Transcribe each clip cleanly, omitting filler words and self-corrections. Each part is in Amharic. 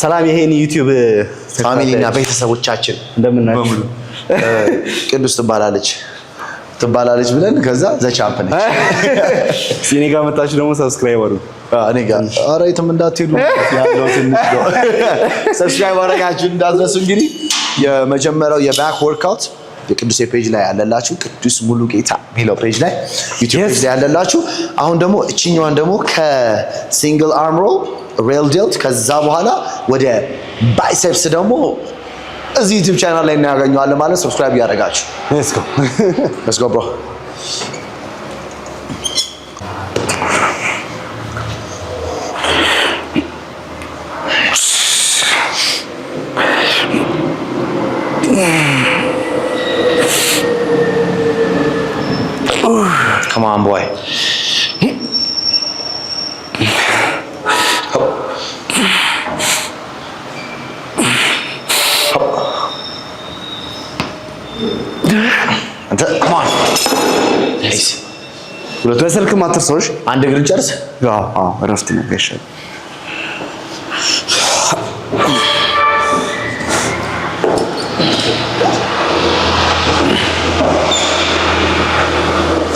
ሰላም ይሄን ዩቲዩብ ፋሚሊና ቤተሰቦቻችን እንደምናችሁ ቅዱስ ትባላለች ብለን ከዛ ዘቻምፕ ነች ሲኔ ጋር መጣችሁ ደግሞ ሰብስክራይብ አድርጉ እኔ ጋር ኧረ የትም እንዳትሄዱ ያለው ትንሽ ነው ሰብስክራይብ አድርጋችሁ እንዳትረሱ እንግዲህ የመጀመሪያው የባክ ወርክአውት የቅዱስ ፔጅ ላይ ያለላችሁ ቅዱስ ሙሉጌታ ሚለው ፔጅ ላይ ዩቲዩብ ፔጅ ላይ ያለላችሁ አሁን ደግሞ እቺኛዋን ደግሞ ከሲንግል አርም ሮል ሬል ዴልት ከዛ በኋላ ወደ ባይሴፕስ ደግሞ እዚህ ዩቲዩብ ቻናል ላይ እናገኘዋለን ማለት ሰብስክራይብ ያደርጋችሁ let's go bro come on boy come on nice ሁለት በስልክ ማትርሶሽ አንድ እግር ጨርስ እረፍት ነው ገሻል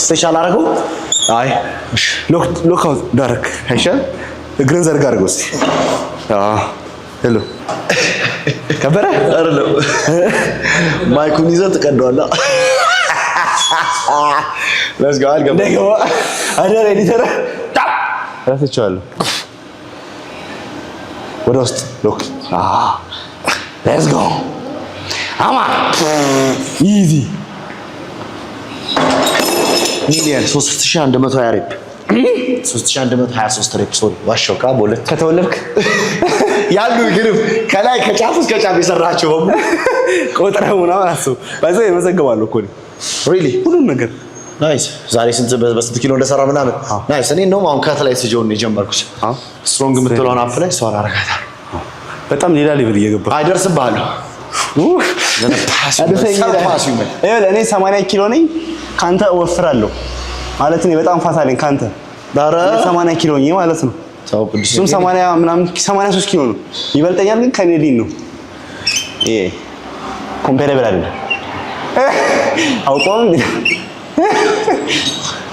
ስፔሻል አረገው አይ ሎክ አውት ዳርክ አይሻል እግርን ዘርጋ አድርገው እስቲ ሄሎ ከበረ አይደለም ማይኩን ይዘህ ትቀደዋለህ let's go አልገባ ደገው አደረ ኤዲተር አራተቻለሁ ወደ ውስጥ ሎክ let's go አማ ኢዚ ሚሊየን 3120 ሬፕ 3123 ሬፕ ሶሪ ዋሾካ በሁለት ከተወለድክ ያሉ ግሩፕ ከላይ ከጫፍ እስከ ጫፍ የሰራቸው ቆጥረው ምናምን አስቡ ባይዘው የመዘገባሉ እኮ ሪሊ ሁሉም ነገር ናይስ ዛሬ ስንት በስንት ኪሎ እንደሰራ ምናምን ናይስ እኔ ነው አሁን ከት ላይ ስጆን ነው የጀመርኩት ስትሮንግ የምትለውን አፕ ላይ ሰው አላረጋታል በጣም ሌላ ሌቭል እየገባ አይደርስብሃለሁ እኔ 80 ኪሎ ነኝ ካንተ ወፍራለሁ ማለት ነው በጣም ፋታ ነኝ ካንተ ዳራ 80 ኪሎ ነኝ ማለት ነው ታው ቅዱስ ሱም 80 ምናምን 83 ኪሎ ነው ይበልጠኛል ግን ከኔዲን ነው ይሄ ኮምፓሬብል አይደለም አውቆም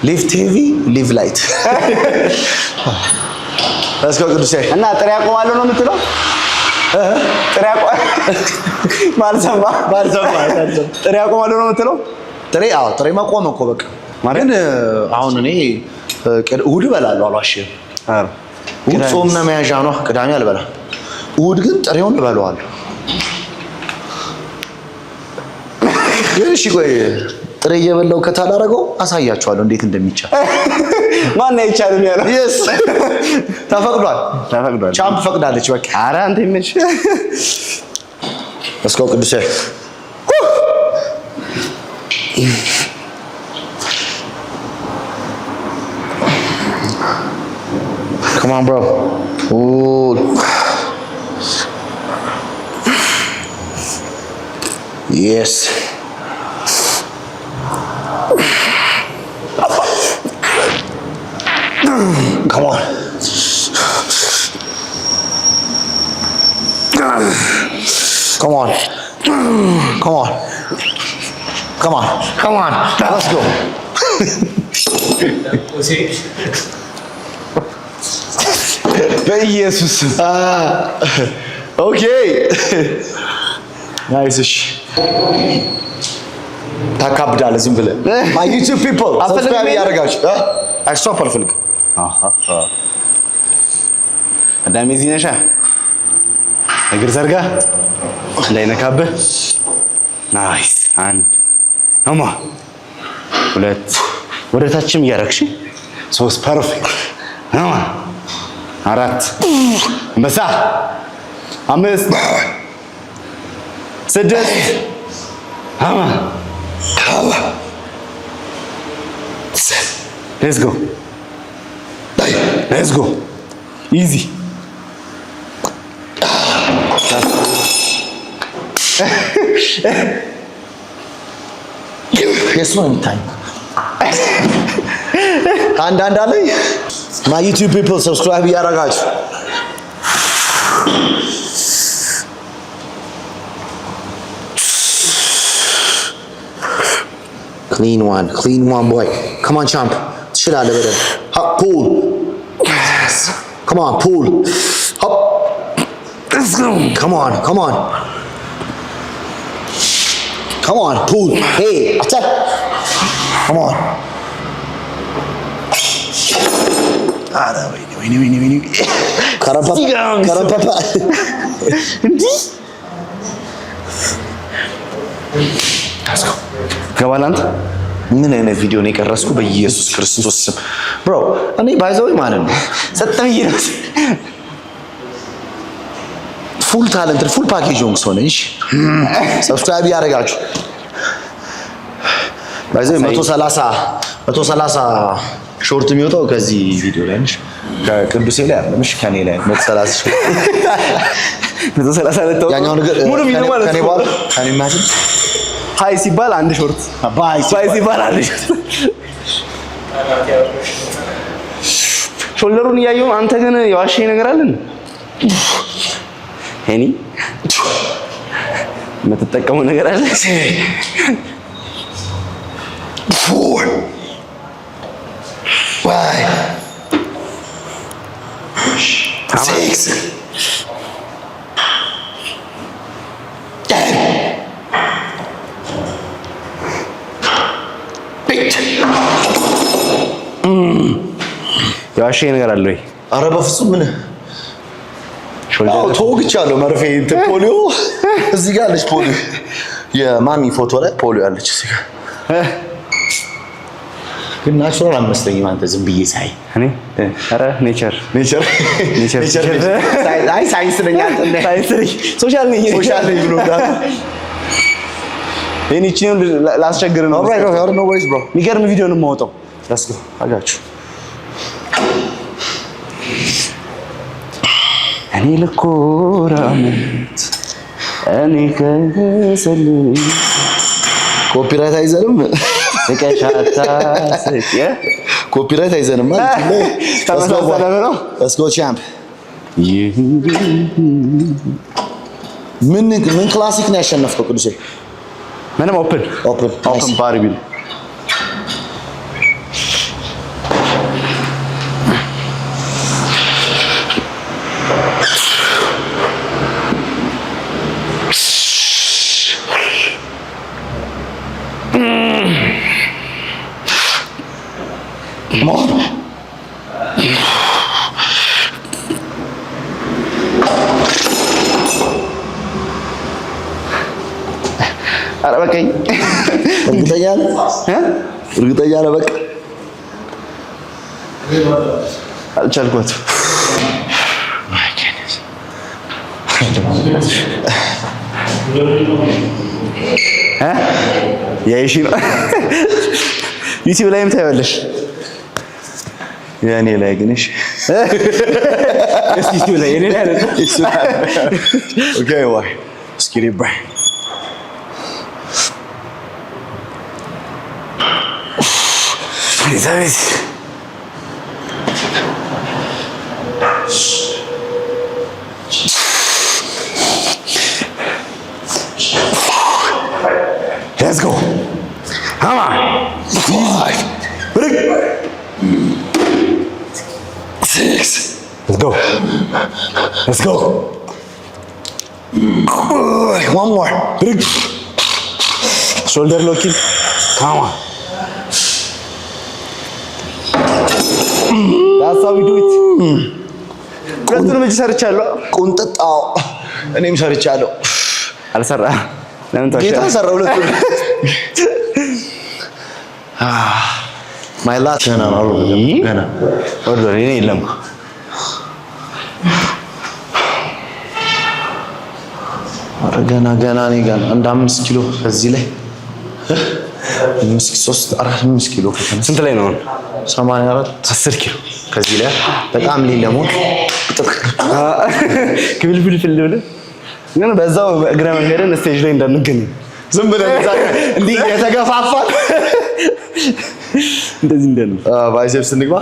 ሊፍት ሄቪ ሊቭ ላይት let's go ቅዱስ እና ጥሬ ያቆማለሁ ነው የምትለው ጥሬ ማልሰማ ጥሬ ያቆማለሁ ነው የምትለው ጥሬ ማቆም እኮ በቃ ግን አሁን እኔ እሁድ እበላለሁ አልዋሽም እሁድ ጾም ነው መያዣ ነው ቅዳሜ አልበላም እሁድ ግን ጥሬውን እበላለሁ ግን እሺ ቆይ ጥሬ እየበላው ከታላረገው አሳያችኋለሁ እንዴት እንደሚቻል ማን ነው ይቻላል ያለው yes ተፈቅዷል ቻምፕ ፈቅዳለች በቃ ኧረ አንተ ይመች let's go ቅዱስ come on bro ooh yes come on come on come on come on come on let's go በኢየሱስ ኦኬ ናይስ እሺ ታካብዳለህ ዝም ብለህ my YouTube people subscribe ያደርጋችሁ ስቶፕ አልፈልግም አዳም እዚህ ነሻ እግር ዘርጋ እንዳይነካብህ ናይስ አንድ አማ ሁለት ወደታችም እያረግሽ ሶስት ፐርፌክት አማ አራት አንበሳ አምስት ስድስት አማ let's go let's go easy የሱ ነው የሚታይ አንዳንድ አለኝ my YouTube people subscribe ያደርጋችሁ clean one boy. Come on champ. ትችላለህ በደንብ. pull. Come on pull. Hop. Let's go. Come on. Come on, pull. Hey, attack. Come on. ወይኔ ከረፓፓ እንዲህ ገባህ አንተ። ምን አይነት ቪዲዮ ነው የቀረስኩ? በኢየሱስ ክርስቶስ ስም ብሮ እኔ ባይዘው ማለት ነው ሰጠኝ ይላል። ፉል ታለንት ፉል ፓኬጅ ሆንክ ሰው ነኝ። ሰብስክራይብ ያደርጋችሁ ባይዘው 130 ሾርት የሚወጣው ከዚህ ቪዲዮ ላይ ነሽ። ከቅዱሴ ላይ አይደለምሽ ከኔ ላይ 130 ያኛው ነገር ሙሉ ቪዲዮ ማለት ከኔ በኋላ ከኔ ማለት ሃይ ሲባል አንድ ሾርት ባይ ሲባል አንድ ሾርት ሾልደሩን እያየሁ አንተ ግን የዋሸኝ ነገር አለን ሄኒ የምትጠቀመው ነገር አለ። 4 5 6 10 የዋሸኝ ነገር አለ ወይ? ኧረ በፍጹም ምን ተወግቻለሁ። መርፌ እንትን ፖሊዮ እዚህ ጋር አለች። ፖሊዮ የማሚ ፎቶ ላይ ፖሊዮ አለች እዚህ ጋር ግን ናቹራል አልመስለኝም። አንተ ዝም ብዬ ሳይ እኔ ኧረ ኔቸር አይ ሳይንስ ነኝ አንተ ሶሻል ነኝ ብሎ እኔችን ላስቸግር ነው። ኖ ወሪስ ብሮ የሚገርም ቪዲዮ ነው የማወጣው። let's go አጋችሁ እኔ ልኮራመት እኔ ከሰል ኮፒራይት አይዘንም ተቀሻታ ሰየ ኮፒራይት አይዘንም ማለት ነው። let's go champ ምን ክላሲክ ነው ያሸነፍከው ቅዱሴ? ምንም ኦፕን ባርቢ ኧረ በቃኝ። እርግጠኛ ነህ? በቃ አልቻልኩት። ያይሽ ነው ዩቲዩብ ላይም ታያለሽ። የኔ ላይ ግን እሺ ዩቲዩብ ላይ የኔ ላይ አይደለም። ኦኬ ዋይ ስኪሪ ብራይ Elizabeth. Let's go. Come on. 5. 6. Let's go. one more shoulder locking. Come on. That's how we do it. ሁለቱንም እጅ ሰርቻለሁ። ቁንጥጣው እኔም ሰርቻለሁ። አልሰራህም? ለምን ታውቃለህ? ጌታ ሰራው ሁለቱንም። ማይ ላት ገና ወርዶ እኔ የለም። ኧረ ገና እኔ ገና እንደ 5 ኪሎ ከዚህ ላይ 5 ኪሎ ስንት ላይ ነው? 84 10 ኪሎ ከዚህ ላይ በጣም ሊለሞን ክብልብል ብለህ ግን በዛው እግረ መንገድን ስቴጅ ላይ እንዳንገኝ ዝም ብለን እንዲህ የተገፋፋን እንደዚህ እንደነ ባይሴፕስ እንግባ።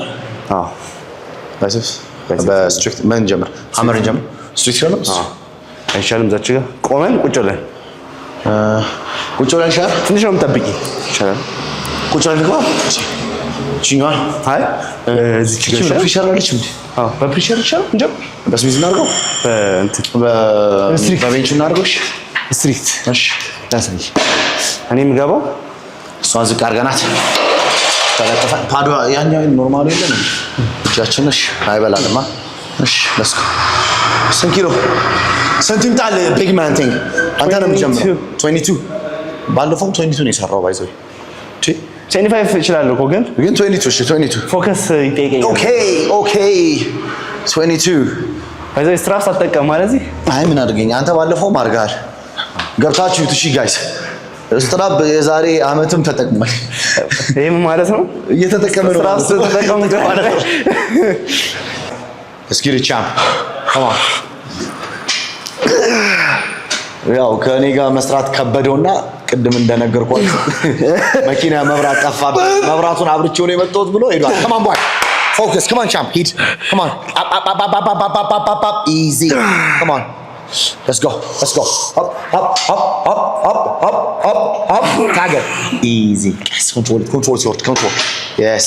ባይሴፕስ በስትሪክት ምን ጀምር? ሀመር ጀምር። ስትሪክት ነው አይሻልም? እዛች ጋር ቆመን ቁጭ ብለን ሻር ትንሽ ነው የምጠብቂ ይሻላል። ቁጭ አድርገው ቺኛል አይ እዚህ ጋር ፕሬሸር አለች እንዴ? አዎ በፕሬሸር ይቻላል እንጂ በስሚዝ እናድርገው በእንትን በቤንች እናድርገው። እሺ ስትሪክት እሺ ታሳይ እኔ የምገባው እሷን ዝቅ አድርገናት ተለጠፈ ፓዶ ያኛው ኖርማል የለም እጃችን እሺ አይበላልማ። እሺ ለስኩ ስንት ኪሎ ስንት ይምጣል? ቢግ ማን ቲንግ አንተ ነው የምትጀምረው። 22 ባለፈው 22 ነው የሰራው ባይዘው 25 ይችላል እኮ ግን 22 እሺ 22 ፎከስ ይጠይቀኛል። ኦኬ 22 ባይዘው ስትራፕስ አትጠቀም ማለት እዚህ አይ ምን አድርገኝ አንተ ባለፈው ማርጋል ገብታችሁ እሺ ጋይስ ስትራፕ የዛሬ አመትም ተጠቅሟል። ይሄም ማለት ነው እየተጠቀመ ነው ስትራፕስ ተጠቀሙ ማለት ነው። እስኪ ሪቻም come on ያው ከኔ ጋር መስራት ከበደውና ቅድም እንደነገርኳችሁ መኪና መብራት ጠፋብኝ መብራቱን አብርቼው ነው የመጣሁት ብሎ ሄዷል። come on boy focus come on champ heat come on up easy come on let's go up target easy yes control yes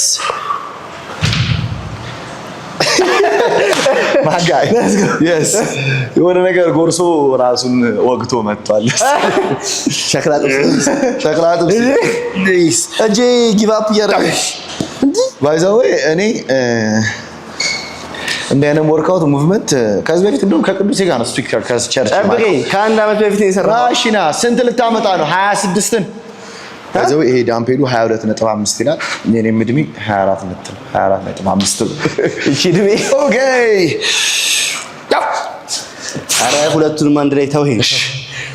my guy yes የሆነ ነገር ጎርሶ ራሱን ወግቶ መጥቷል። ሸክላቱ ፕሊዝ እጄ ጊቭ አፕ ያረጋሽ እንዴ ባይ ዘ ዌይ እኔ እንደ አይነት ወርክአውት ሙቭመንት ከዚህ በፊት እንደውም ከቅዱሴ ጋር ነው ስትሪክቸር ከቸርች ጠብቄ ከአንድ አመት በፊት ነው የሰራው። እሺና ስንት ልታመጣ ነው? 26ን ከዛው ይሄ ዳምፔዱ 22.5 ይላል። የኔም እድሜ 24.5 እቺ እድሜ ኦኬ ያው አረ ሁለቱንም አንድ ላይ ተው። ይሄ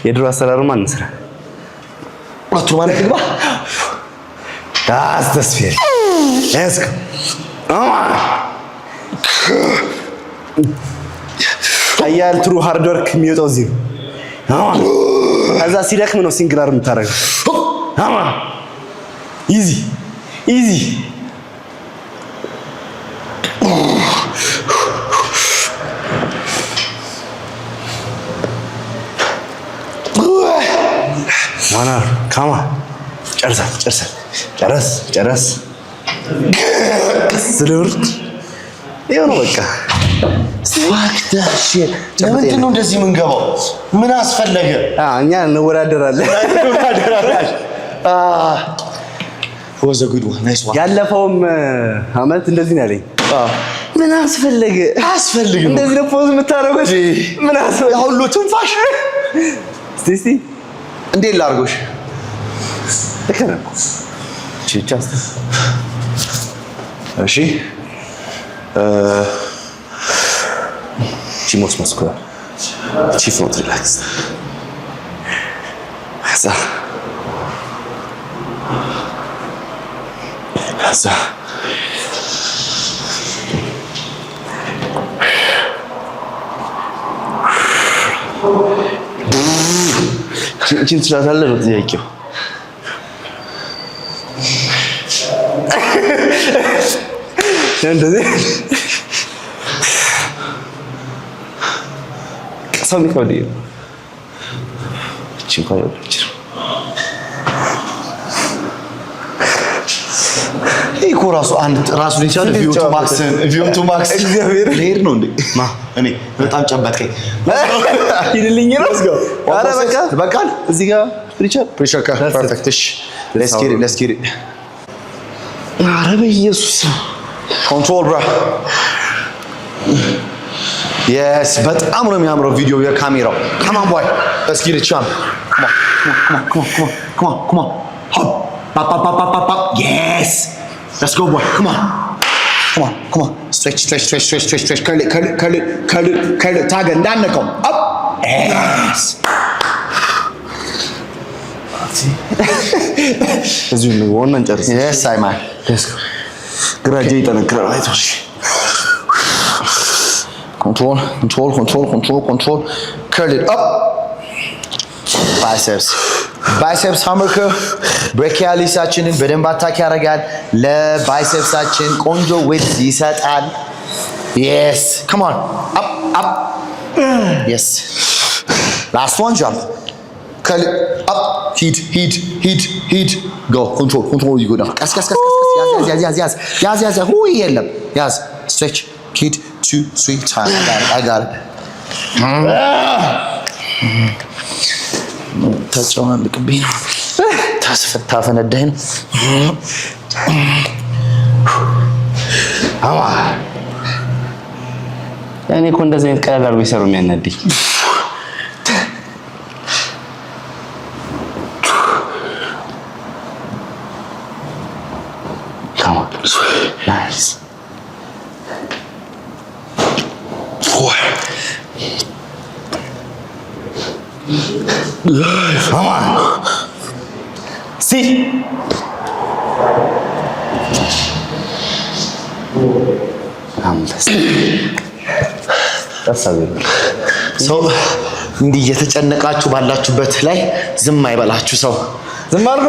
የድሮ አሰራሩን ማን እንስራ? ሁለቱንም አንድ ግባ ዳስ ተስፋዬ እስከ አያል ትሩ ሃርድ ወርክ የሚወጣው እዚህ ነው። ከዛ ሲደክም ነው ሲንግላር የምታደርገው። አማ ኢዚ ኢዚ ዋና ካማ ጨረስ ስለወርድ ይሄው ነው በቃ። fuck that shit ለምንድን ነው እንደዚህ የምንገባው? ምን አስፈለገ? እኛ እንወዳደራለን። was a good one nice one ያለፈውም አመት እንደዚህ ነው ያለኝ። ምን አስፈልግ እንደዚህ ነው ፖዝ የምታደርጉት? ምን አስፈልግ ሁሉ ትንፋሽ እስቲ እንዴት ላድርጎሽ? ተከረኩ ቺቻስ እሺ ቺሞስ መስኩላር ቺፍ ኖት ሪላክስ ዛ ቺን ትችላለህ ነው ጥያቄው። እንደዚህ ሰው የሚከብድ እቺ እንኳን ያለች እኮ ራሱ ሊቻል ቪው ቱ ማክስ እግዚአብሔር ሌር ነው እንዴ ማ እኔ በጣም ጨበጥከኝ ይልልኝ ነው። አረ በቃ እዚህ ጋር ፕሪቸር ፐርፌክት እሺ let's get it አረ በኢየሱስ ኮንትሮል ብራ yes በጣም ነው የሚያምረው ቪዲዮ የካሜራው come on boy let's get it champ come on hop yes let's go boy come on stretch curl it target እንዳነቀው up yes እዚሁ ነው ወንን ጨርስ yes I man let's go ግራጄ ይጠነክራል አይቶሽ control curl it up biceps hammer curl brachialisአችንን በደንብ አታክ ያደርጋል ለባይሴፕሳችን ቆንጆ ዌት ይሰጣል yes come on up yes last one jump ሂድ go control you go down ቀስ ያዝ ሁይ የለም ያዝ stretch kid 2 3 time I got it ተጨናንቅብኝ ነው ታፈነዳኝ ነው አዋ እኔ እኮ እንደዚህ አይነት ቀላል አድርጎ ይሰሩ የሚያናድኝ Nice. 4. Come on. See. That's how we do. So, እንዲህ እየተጨነቃችሁ ባላችሁበት ላይ ዝም አይበላችሁ ሰው ዝም አድርጎ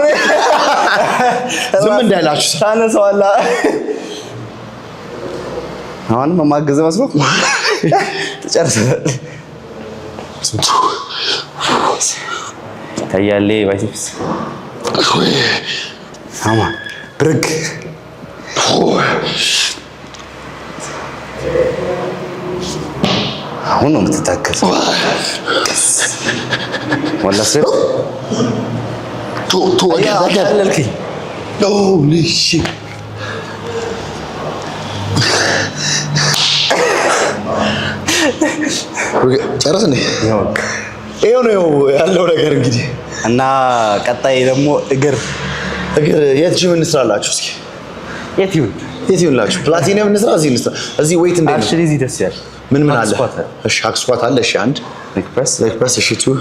ዝም እንዳላችሁ ሰው ታነሳዋላ አሁንም ማገዝ መስሎ ተጨርሰናል ታያሌ ባይሲፕስ አማ ብርግ አሁን ነው የምትታከሰው ወላ ሰው ቱ አያለልከኝ ሆሊ ሺት ጨረስን ይሄው ነው ያለው ነገር እንግዲህ እና ቀጣይ ደግሞ እግር የት ጂም እንስራላችሁ እስኪ የት ይሁንላችሁ ፕላቲኒየም እንስራ እዚህ ዌይት እንደ አክቹሊ እዚህ ደስ ይላል ምን አለ እሺ ሃክ ስኳት አለ እሺ አንድ ሌግ ፕሬስ እሺ ቱ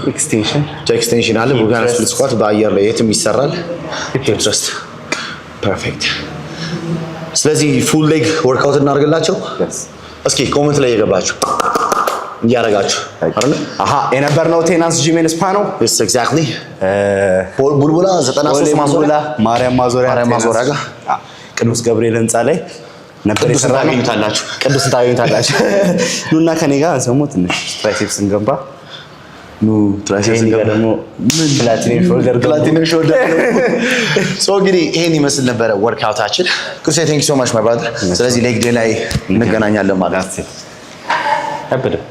ኤክስቴንሽን አለ ቡጋና ስፕሊት ስኳት በአየር ላይ የትም ይሰራል ኢንትረስት ፐርፌክት ስለዚህ ፉል ሌግ ወርክአውት እናደርግላቸው እስኪ ኮሜንት ላይ የገባችሁ ያረጋችሁ አይደል አሃ የነበርነው ቴናንስ ጂም ኤንድ ስፓ ነው yes exactly ቡልቡላ 93 ማዞሪያ ማርያም ማዞሪያ ጋር ቅዱስ ገብርኤል ህንጻ ላይ ነበር የሰራነው ቅዱስ ታዩታላችሁ ኑና ከኔ ጋር ሰሙ ትንሽ ትራይሴፕስ እንገንባ ትራይሴፕስ እንገንባ ደግሞ ምን ፕላቲኒየም ሾልደር ሶ እንግዲህ ይሄን ይመስል ነበር ወርክአውታችን ኩሴ ቴንክ ዩ ሶ ማች ማይ ብራዘር ስለዚህ ሌግ ዴይ ላይ እንገናኛለን ማለት ነው